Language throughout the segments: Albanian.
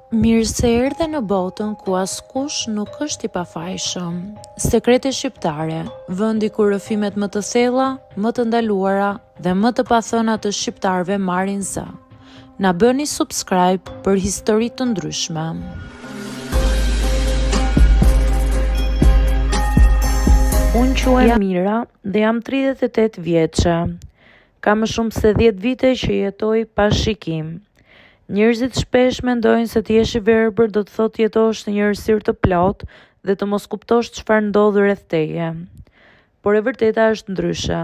Mirë se erdhe në botën ku askush nuk është i pafajshëm. Sekrete shqiptare, vendi ku rrëfimet më të thella, më të ndaluara dhe më të pathëna të shqiptarëve marrin zë. Na bëni subscribe për histori të ndryshme. Unë quhem Mira dhe jam 38 vjeçe. Ka më shumë se 10 vite që jetoj pa shikim. Njerëzit shpesh mendojnë se të jesh i verbër do të thotë jetosh në një errësirë të plotë dhe të mos kuptosh çfarë ndodh rreth teje. Por e vërteta është ndryshe.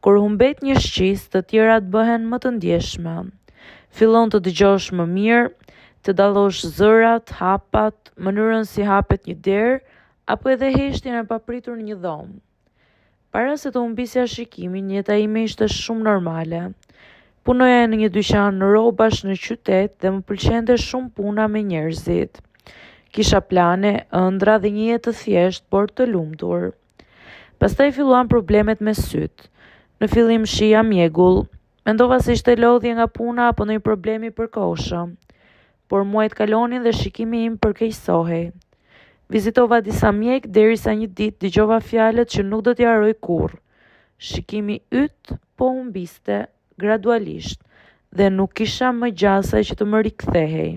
Kur humbet një shqis, të tjerat bëhen më të ndjeshme. Fillon të dëgjosh më mirë, të dallosh zërat, hapat, mënyrën si hapet një derë, apo edhe heshtjen e papritur në një dhomë. Para se të humbisja shikimin, jeta ime ishte shumë normale. Punoja në një dyqan rrobash në qytet dhe më pëlqente shumë puna me njerëzit. Kisha plane, ëndra dhe një jetë të thjeshtë, por të lumtur. Pastaj filluan problemet me syt. Në fillim shija mjegull. Mendova se ishte lodhje nga puna apo ndonjë problemi përkohshëm. Por muajt kalonin dhe shikimi im përkeqësohej. Vizitova disa mjek derisa një ditë dëgjova fjalët që nuk do t'i harroj kurrë. Shikimi yt po humbiste gradualisht dhe nuk kisha më gjasa që të më rikthehej.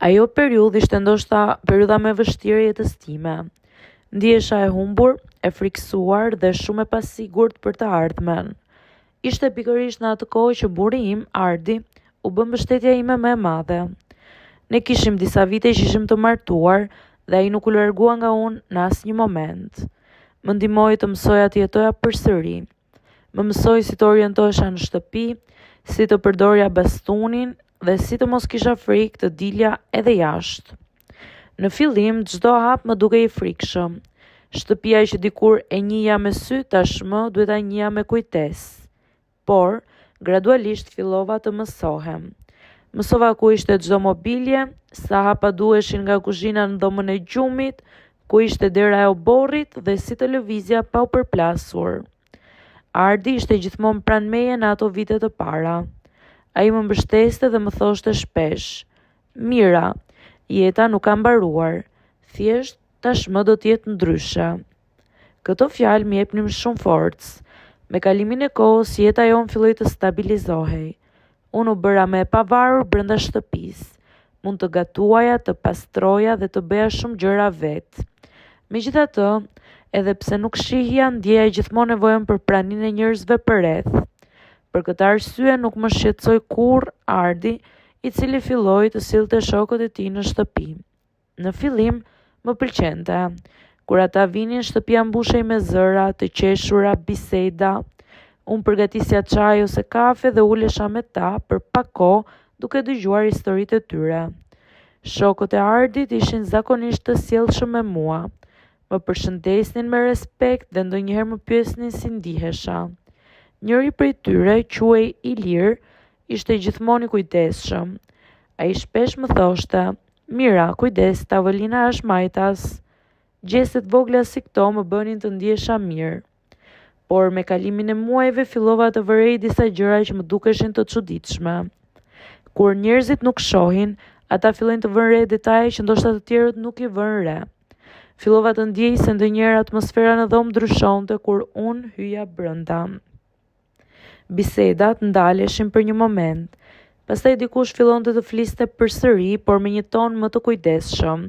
Ajo periudhë ishte ndoshta periudha më e vështirë e jetës time. Ndihesha e humbur, e frikësuar dhe shumë e pasigurt për të ardhmen. Ishte pikërisht në atë kohë që burri im, Ardi, u bë mbështetja ime më e madhe. Ne kishim disa vite që ishim të martuar dhe ai nuk u largua nga unë në asnjë moment. Më ndihmoi të mësoja të jetoja përsëri. Më mësoi si të orientohesha në shtëpi, si të përdorja bastunin dhe si të mos kisha frikë të dilja edhe jashtë. Në fillim, çdo hap më dukej i frikshëm. Shtëpia që dikur e njihja me sy, tashmë duhet ta njihja me kujtesë. Por, gradualisht fillova të mësohem. Mësova ku ishte çdo mobilje, sa hapa duheshin nga kuzhina në dhomën e gjumit, ku ishte dera e oborrit dhe si të lëvizja pa u përplasur. Ardi ishte gjithmonë pranë meje në ato vite të para. Ai më mbështeste dhe më thoshte shpesh: "Mira, jeta nuk ka mbaruar, thjesht tashmë do të jetë ndryshe." Këto fjalë më jepnin shumë forcë. Me kalimin e kohës, jeta jon filloi të stabilizohej. Unë u bëra më e pavarur brenda shtëpisë. Mund të gatuaja, të pastroja dhe të bëja shumë gjëra vetë. Megjithatë, edhe pse nuk shihja, ndjeja gjithmonë nevojën për praninë e njerëzve përreth. Për këtë arsye nuk më shqetësoi kurrë Ardi, i cili filloi të sillte shokët e tij në shtëpi. Në fillim më pëlqente. Kur ata vinin, shtëpia mbushej me zëra, të qeshura, biseda. Unë përgatisja çaj ose kafe dhe ulesha me ta për pak kohë duke dëgjuar historitë e tyre. Shokët e Ardit ishin zakonisht të sjellshëm me mua. Më përshëndesnin me respekt dhe ndonjëherë më pyesnin si ndihesha. Njëri prej tyre, quhej Ilir, ishte gjithmonë i kujdesshëm. Ai shpesh më thoshte: "Mira, kujdes, tavolina është majtas." Gjestet vogla si këto më bënin të ndihesha mirë. Por me kalimin e muajve fillova të vërej disa gjëra që më dukeshin të çuditshme. Kur njerëzit nuk shohin, ata fillojnë të vënë re detaje që ndoshta të tjerët nuk i vënë re. Fillova të ndjej se ndonjëherë atmosfera në dhomë ndryshonte kur unë hyja brenda. Bisedat ndaleshin për një moment. Pastaj dikush fillonte të fliste përsëri, por me një ton më të kujdesshëm.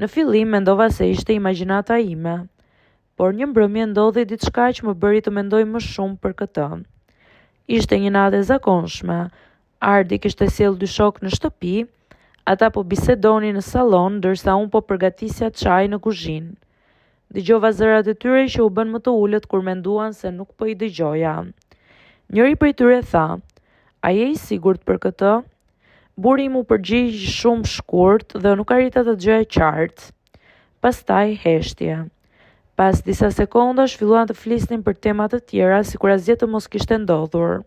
Në fillim mendova se ishte imagjinata ime, por një mbrëmje ndodhi diçka që më bëri të mendoj më shumë për këtë. Ishte një natë e zakonshme. Ardi kishte sjellë 2 shokë në shtëpi. Ata po bisedonin në sallon, ndërsa unë po përgatisja çaj në kuzhinë. Dëgjova zërat e tyre që u bën më të ulët kur menduan se nuk po i dëgjoja. Njëri prej tyre tha: "A je i sigurt për këtë?" Burri im u përgjigj shumë shkurt dhe nuk arrita të dëgjoja qartë. Pastaj heshtje. Pas disa sekondash filluan të flisnin për tema të tjera, sikur asgjë të mos kishte ndodhur.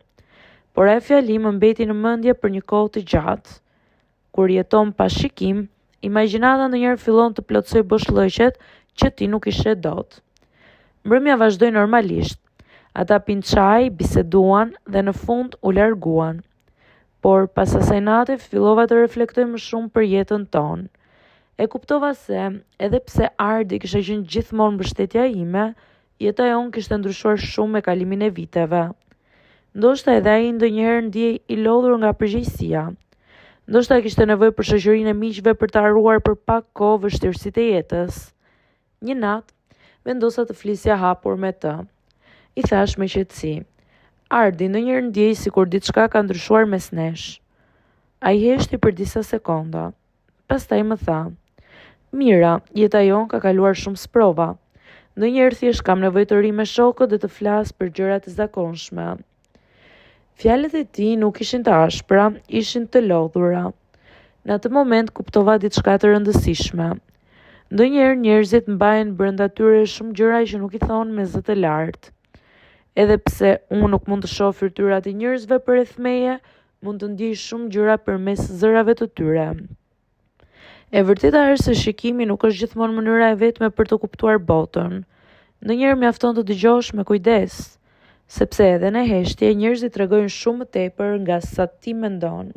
Por ai fjali më mbeti në mendje për një kohë të gjatë. Kur jeton pa shikim, imagjinata ndonjëherë fillon të plotësoj boshllëqet që ti nuk ishe dot. Mbrëmja vazhdoi normalisht. Ata pinë çaj, biseduan dhe në fund u larguan. por pas asaj nate fillova të reflektoj më shumë për jetën tonë. E kuptova se, edhe pse Ardi kishte qenë gjithmonë mbështetja ime, jeta jonë kishte ndryshuar shumë me kalimin e viteve. Ndoshta edhe ai ndonjëherë ndiej i lodhur nga përgjegjësia. Ndoshta kishte nevojë për shoqërinë e miqve për të harruar për pak kohë vështirësitë e jetës. Një natë, vendosa të flisja hapur me të. I thash me qetësi: Ardi, ndonjëherë ndjej sikur diçka ka ndryshuar mes nesh. Ai heshti për disa sekonda. Pastaj më tha: Mira, jeta jon ka kaluar shumë sprova. Ndonjëherë thjesht kam nevojë të ri me shokët dhe të flas për gjërat e zakonshme. Fjalët e tij nuk ishin të ashpra, ishin të lodhura. Në atë moment kuptova diçka të rëndësishme. Ndonjëherë njerëzit mbajnë brenda tyre shumë gjëra që nuk i thonë me zë të lartë. Edhe pse unë nuk mund të shoh fytyrat e njerëzve përreth meje, mund të ndiej shumë gjëra përmes zërave të tyre. E vërteta është se shikimi nuk është gjithmonë mënyra e vetme për të kuptuar botën. Ndonjëherë mjafton të dëgjosh me kujdes, sepse edhe në heshtje njerëzit tregojnë shumë më tepër nga sa ti mendon.